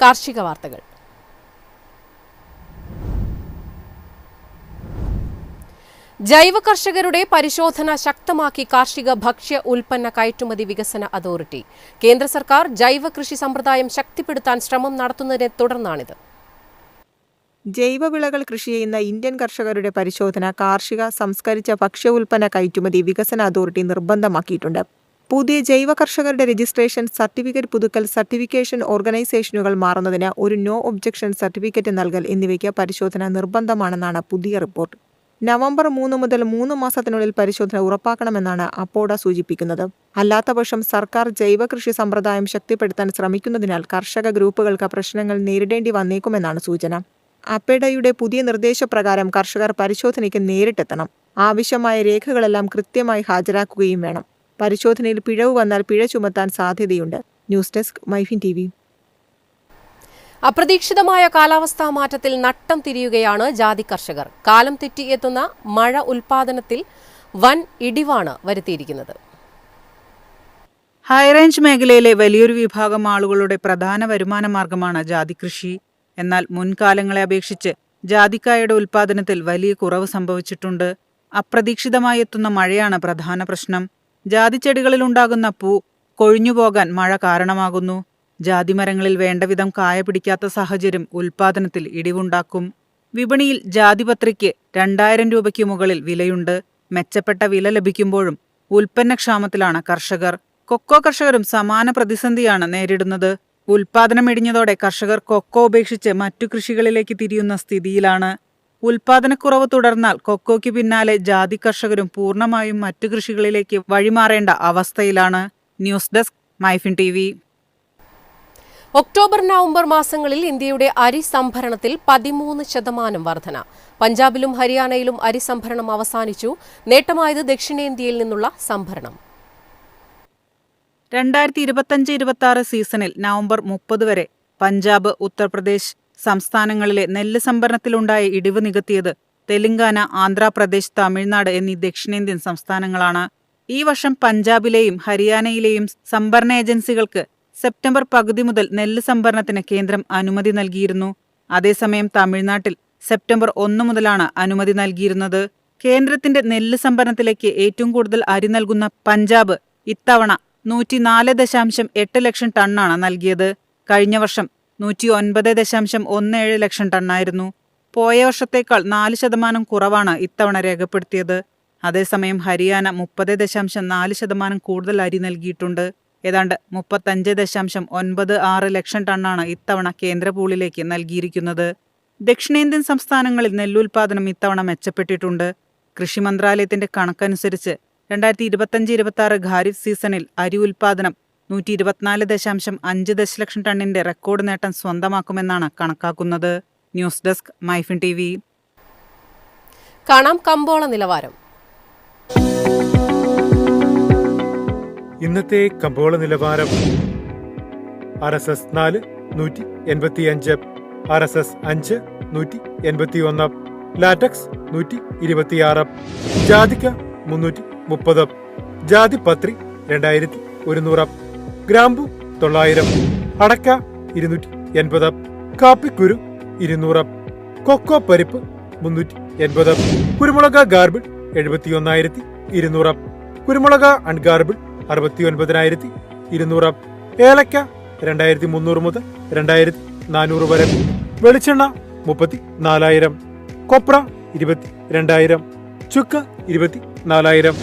കാർഷിക വാർത്തകൾ. ജൈവ കർഷകരുടെ പരിശോധന ശക്തമാക്കി കാർഷിക ഭക്ഷ്യ ഉൽപ്പന്ന കയറ്റുമതി വികസന അതോറിറ്റി. കേന്ദ്ര സർക്കാർ ജൈവ കൃഷി സമ്പ്രദായം ശക്തിപ്പെടുത്താൻ ശ്രമം നടത്തുന്നതിനെ തുടർന്നാണിത്. ജൈവവിളകൾ കൃഷി ചെയ്യുന്ന ഇന്ത്യൻ കർഷകരുടെ പരിശോധന കാർഷിക സംസ്കരിച്ച ഭക്ഷ്യ ഉൽപ്പന്ന കയറ്റുമതി വികസന അതോറിറ്റി നിർബന്ധമാക്കിയിട്ടുണ്ട്. പുതിയ ജൈവ കർഷകരുടെ രജിസ്ട്രേഷൻ സർട്ടിഫിക്കറ്റ് പുതുക്കൽ, സർട്ടിഫിക്കേഷൻ ഓർഗനൈസേഷനുകൾ മാറുന്നതിന് ഒരു നോ ഒബ്ജക്ഷൻ സർട്ടിഫിക്കറ്റ് നൽകൽ എന്നിവയ്ക്ക് പരിശോധന നിർബന്ധമാണെന്നാണ് പുതിയ റിപ്പോർട്ട്. നവംബർ 3 മുതൽ 3 മാസത്തിനുള്ളിൽ പരിശോധന ഉറപ്പാക്കണമെന്നാണ് അപ്പോഡ സൂചിപ്പിക്കുന്നത്. അല്ലാത്തപക്ഷം സർക്കാർ ജൈവ കൃഷി സമ്പ്രദായം ശക്തിപ്പെടുത്താൻ ശ്രമിക്കുന്നതിനാൽ കർഷക ഗ്രൂപ്പുകൾക്ക് പ്രശ്നങ്ങൾ നേരിടേണ്ടി വന്നേക്കുമെന്നാണ് സൂചന. അപ്പേഡയുടെ പുതിയ നിർദ്ദേശപ്രകാരം കർഷകർ പരിശോധനയ്ക്ക് നേരിട്ടെത്തണം. ആവശ്യമായ രേഖകളെല്ലാം കൃത്യമായി ഹാജരാക്കുകയും വേണം. പരിശോധനയിൽ പിഴവ് വന്നാൽ പിഴ ചുമത്താൻ സാധ്യതയുണ്ട്. News desk MyFin TV. അപ്രതീക്ഷിതമായ കാലാവസ്ഥാ മാറ്റത്തിൽ നട്ടം തിരിയുകയാണ് ജാതി കർഷകർ. കാലം തെറ്റിയെത്തുന്ന മഴ ഉൽപാദനത്തിൽ വൻ ഇടിവാണ് വരുത്തിയിരിക്കുന്നത്. ഹൈറേഞ്ച് മേഖലയിലെ വലിയൊരു വിഭാഗം ആളുകളുടെ പ്രധാന വരുമാന മാർഗമാണ് ജാതി കൃഷി. എന്നാൽ മുൻകാലങ്ങളെ അപേക്ഷിച്ച് ജാതിക്കായുടെ ഉൽപാദനത്തിൽ വലിയ കുറവ് സംഭവിച്ചിട്ടുണ്ട്. അപ്രതീക്ഷിതമായി എത്തുന്ന മഴയാണ് പ്രധാന പ്രശ്നം. ജാതിച്ചെടികളിലുണ്ടാകുന്ന പൂ കൊഴിഞ്ഞുപോകാൻ മഴ കാരണമാകുന്നു. ജാതിമരങ്ങളിൽ വേണ്ടവിധം കായ പിടിക്കാത്ത സാഹചര്യം ഉൽപാദനത്തിൽ ഇടിവുണ്ടാക്കും. വിപണിയിൽ ജാതിപത്രിക്ക് 2000 രൂപയ്ക്ക് മുകളിൽ വിലയുണ്ട്. മെച്ചപ്പെട്ട വില ലഭിക്കുമ്പോഴും ഉൽപ്പന്നക്ഷാമത്തിലാണ് കർഷകർ. കൊക്കോ കർഷകരും സമാന പ്രതിസന്ധിയാണ് നേരിടുന്നത്. ഉൽപാദനം ഇടിഞ്ഞതോടെ കർഷകർ കൊക്കോ ഉപേക്ഷിച്ച് മറ്റു കൃഷികളിലേക്ക് തിരിയുന്ന സ്ഥിതിയിലാണ്. ഉൽപാദനക്കുറവ് തുടർന്നാൽ കൊക്കോയ്ക്ക് പിന്നാലെ ജാതി കർഷകരും പൂർണ്ണമായും മറ്റു കൃഷികളിലേക്ക് വഴിമാറേണ്ട അവസ്ഥയിലാണ്. News desk MyFin TV. October November മാസങ്ങളിൽ ഇന്ത്യയുടെ അരി സംഭരണത്തിൽ 13% വർധന. പഞ്ചാബിലും ഹരിയാനയിലും അരി സംഭരണം അവസാനിച്ചു. നേട്ടമായത് ദക്ഷിണേന്ത്യയിൽ നിന്നുള്ള സംഭരണം. 2025-26 സീസണിൽ നവംബർ 30 വരെ പഞ്ചാബ്, ഉത്തർപ്രദേശ് സംസ്ഥാനങ്ങളിലെ നെല്ല് സംഭരണത്തിലുണ്ടായ ഇടിവ് നികത്തിയത് തെലങ്കാന, ആന്ധ്രാപ്രദേശ്, തമിഴ്നാട് എന്നീ ദക്ഷിണേന്ത്യൻ സംസ്ഥാനങ്ങളാണ്. ഈ വർഷം പഞ്ചാബിലെയും ഹരിയാനയിലെയും സംഭരണ ഏജൻസികൾക്ക് സെപ്റ്റംബർ പകുതി മുതൽ നെല്ല് സംഭരണത്തിന് കേന്ദ്രം അനുമതി നൽകിയിരുന്നു. അതേസമയം തമിഴ്നാട്ടിൽ സെപ്റ്റംബർ 1 മുതലാണ് അനുമതി നൽകിയിരുന്നത്. കേന്ദ്രത്തിന്റെ നെല്ല് സംഭരണത്തിലേക്ക് ഏറ്റവും കൂടുതൽ അരി നൽകുന്ന പഞ്ചാബ് ഇത്തവണ 104.8 ലക്ഷം ടണ്ണാണ് നൽകിയത്. കഴിഞ്ഞ വർഷം 109.17 ലക്ഷം ടണ്ണായിരുന്നു. പോയ വർഷത്തേക്കാൾ 4% കുറവാണ് ഇത്തവണ രേഖപ്പെടുത്തിയത്. അതേസമയം ഹരിയാന 30.4% കൂടുതൽ അരി നൽകിയിട്ടുണ്ട്. ഏതാണ്ട് 35.96 ലക്ഷം ടണ്ണാണ് ഇത്തവണ കേന്ദ്ര പൂളിലേക്ക് നൽകിയിരിക്കുന്നത്. ദക്ഷിണേന്ത്യൻ സംസ്ഥാനങ്ങളിൽ നെല്ലുൽപാദനം ഇത്തവണ മെച്ചപ്പെട്ടിട്ടുണ്ട്. കൃഷി മന്ത്രാലയത്തിന്റെ കണക്കനുസരിച്ച് 2025-26 ഖാരിഫ് സീസണിൽ അരി ഉൽപാദനം 124.5 ദശലക്ഷം ടണ്ണിന്റെ റെക്കോർഡ് നേട്ടം സ്വന്തമാക്കുമെന്നാണ് കണക്കാക്കുന്നത്. News desk MyFin TV. കാണാം കമ്പോള നിലവാരം. ഇന്നത്തെ കമ്പോള നിലവാരം. RSS 4 185, RSS 5 181, ലാറ്റക്സ് 126, ജാതിക്ക 330, ജാതിപത്രി 2100, ഗ്രാമ്പു 900, അടക്ക 280, കാപ്പിക്കുരു 200, കൊക്കോ പരിപ്പ് 380, കുരുമുളക് ഗാർബിൾ 71,200, കുരുമുളക് അൺഗാർബിൾ 69,200, ഏലക്ക 2,300 മുതൽ 2,400 വരെ, വെളിച്ചെണ്ണ 34,000, കൊപ്ര 22,000, ചുക്ക് 24,000.